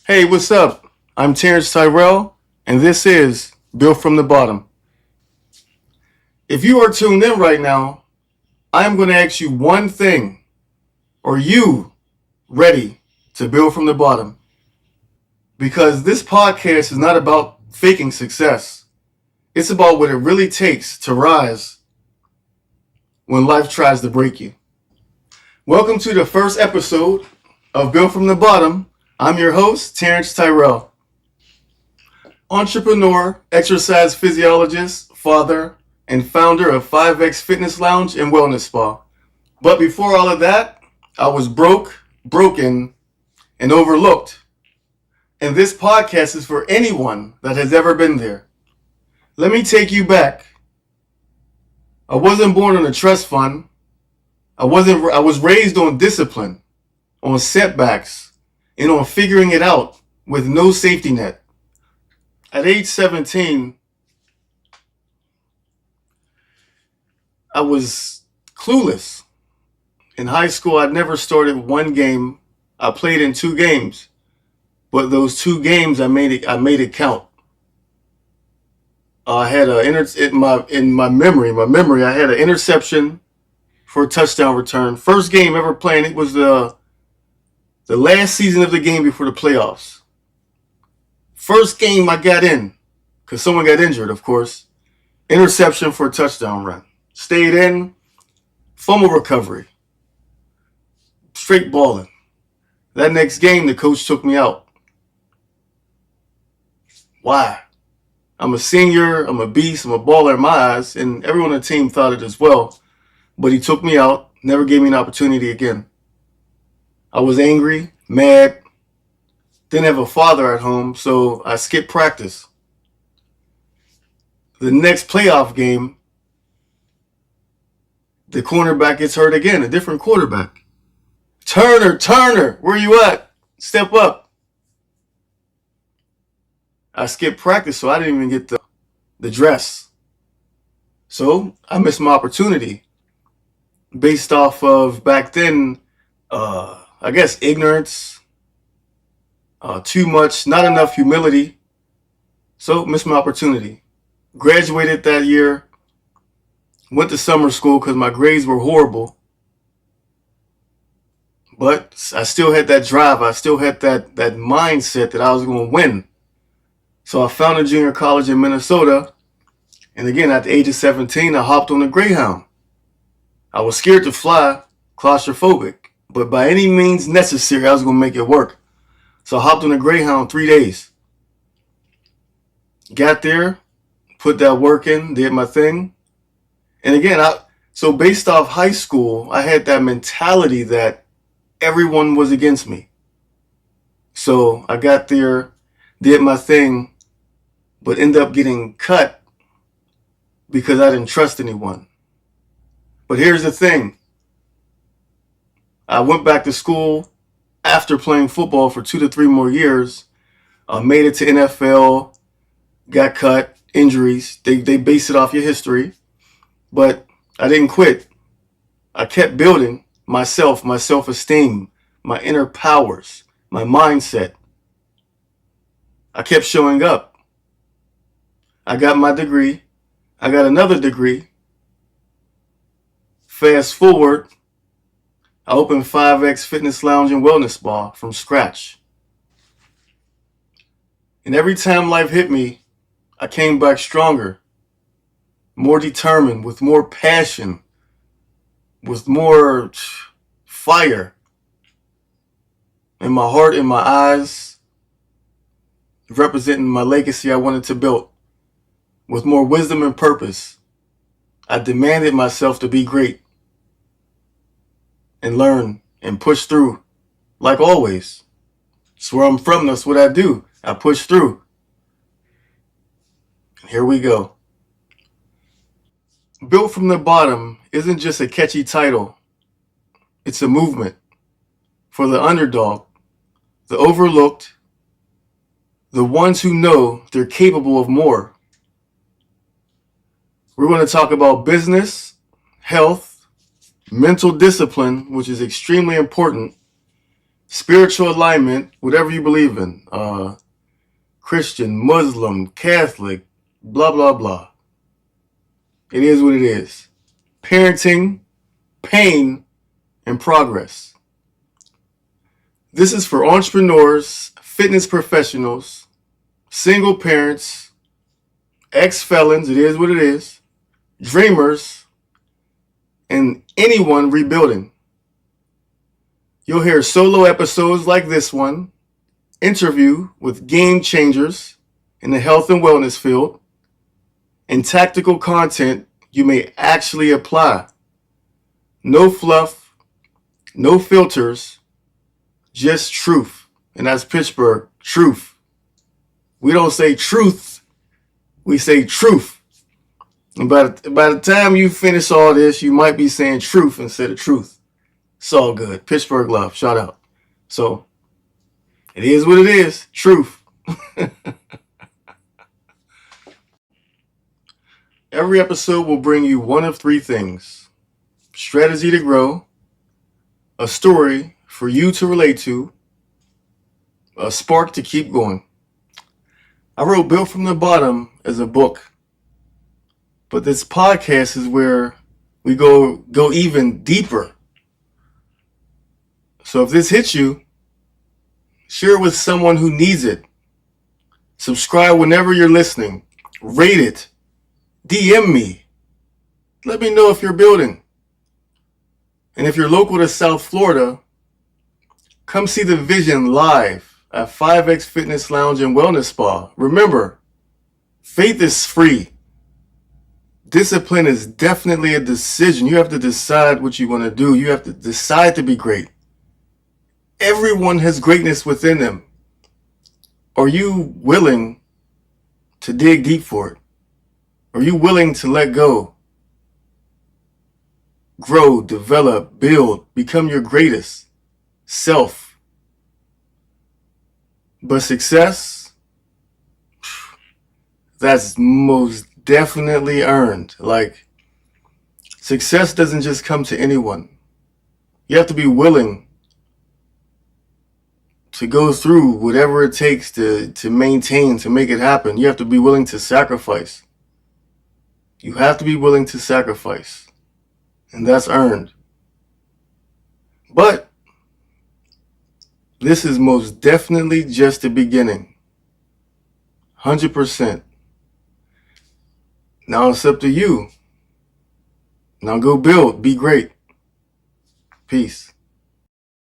Hey, what's up? I'm Terrance Tyrrell, and this is Built from the Bottom. If you are tuned in right now, I am going to ask you one thing. Are you ready to build from the bottom? Because this podcast is not about faking success. It's about what it really takes to rise when life tries to break you. Welcome to the first episode of Built from the Bottom. I'm your host, Terrance Tyrrell. Entrepreneur, exercise physiologist, father, and founder of 5X Fitness Lounge and Wellness Spa. But before all of that, I was broke, broken, and overlooked. And this podcast is for anyone that has ever been there. Let me take you back. I wasn't born on a trust fund. I was raised on discipline, on setbacks, and on figuring it out with no safety net. At age 17, I was clueless. In high school, I'd never started one game. I played in 2 games, but those 2 games I made it count. I had in my memory I had an interception for a touchdown return. First game ever playing. It was the last season of the game before the playoffs. First game I got in, because someone got injured, of course. Interception for a touchdown run. Stayed in, fumble recovery. Straight balling. That next game, the coach took me out. Why? I'm a senior, I'm a beast, I'm a baller in my eyes, and everyone on the team thought it as well. But he took me out, never gave me an opportunity again. I was angry, mad, didn't have a father at home, so I skipped practice. The next playoff game, the cornerback gets hurt again, a different quarterback. Turner, where you at? Step up. I skipped practice, so I didn't even get the dress. So I missed my opportunity based off of back then, I guess, ignorance, too much, not enough humility. So missed my opportunity. Graduated that year, went to summer school because my grades were horrible. But I still had that drive. I still had that mindset that I was going to win. So I found a junior college in Minnesota. And again, at the age of 17, I hopped on a Greyhound. I was scared to fly, claustrophobic. But by any means necessary, I was going to make it work. So I hopped on a Greyhound 3 days. Got there, put that work in, did my thing. And again, so based off high school, I had that mentality that everyone was against me. So I got there, did my thing, but ended up getting cut because I didn't trust anyone. But here's the thing. I went back to school after playing football for 2 to 3 more years, made it to NFL, got cut, injuries. They base it off your history. But I didn't quit. I kept building myself, my self-esteem, my inner powers, my mindset. I kept showing up. I got my degree. I got another degree. Fast forward, I opened 5X Fitness Lounge and Wellness Spa from scratch. And every time life hit me, I came back stronger, more determined, with more passion, with more fire in my heart, in my eyes, representing my legacy I wanted to build, with more wisdom and purpose. I demanded myself to be great and learn and push through, like always. It's where I'm from, that's what I do. I push through. And here we go. Built from the Bottom isn't just a catchy title. It's a movement for the underdog, the overlooked, the ones who know they're capable of more. We're going to talk about business, health, mental discipline, which is extremely important, spiritual alignment, whatever you believe in, Christian, Muslim, Catholic, blah, blah, blah. It is what it is. Parenting, pain, and progress. This is for entrepreneurs, fitness professionals, single parents, ex-felons, it is what it is, dreamers, and anyone rebuilding. You'll hear solo episodes like this one, interview with game changers in the health and wellness field, and tactical content you may actually apply. No fluff, no filters, just truth. And that's Pittsburgh, truth. We don't say truth, we say truth. And by the time you finish all this, you might be saying truth instead of truth. It's all good. Pittsburgh love, shout out. So, it is what it is, truth. Every episode will bring you one of three things: strategy to grow, a story for you to relate to, a spark to keep going. I wrote Built from the Bottom as a book, but this podcast is where we go even deeper. So if this hits you, share it with someone who needs it. Subscribe whenever you're listening. Rate it. DM me. Let me know if you're building. And if you're local to South Florida, come see the Vision live at 5X Fitness Lounge and Wellness Spa. Remember, faith is free. Discipline is definitely a decision. You have to decide what you want to do. You have to decide to be great. Everyone has greatness within them. Are you willing to dig deep for it? Are you willing to let go? Grow, develop, build, become your greatest self. But success, that's most definitely earned. Like, success doesn't just come to anyone. You have to be willing to go through whatever it takes to maintain, to make it happen. You have to be willing to sacrifice. You have to be willing to sacrifice. And that's earned. But this is most definitely just the beginning. 100%. Now it's up to you. Now go build. Be great. Peace.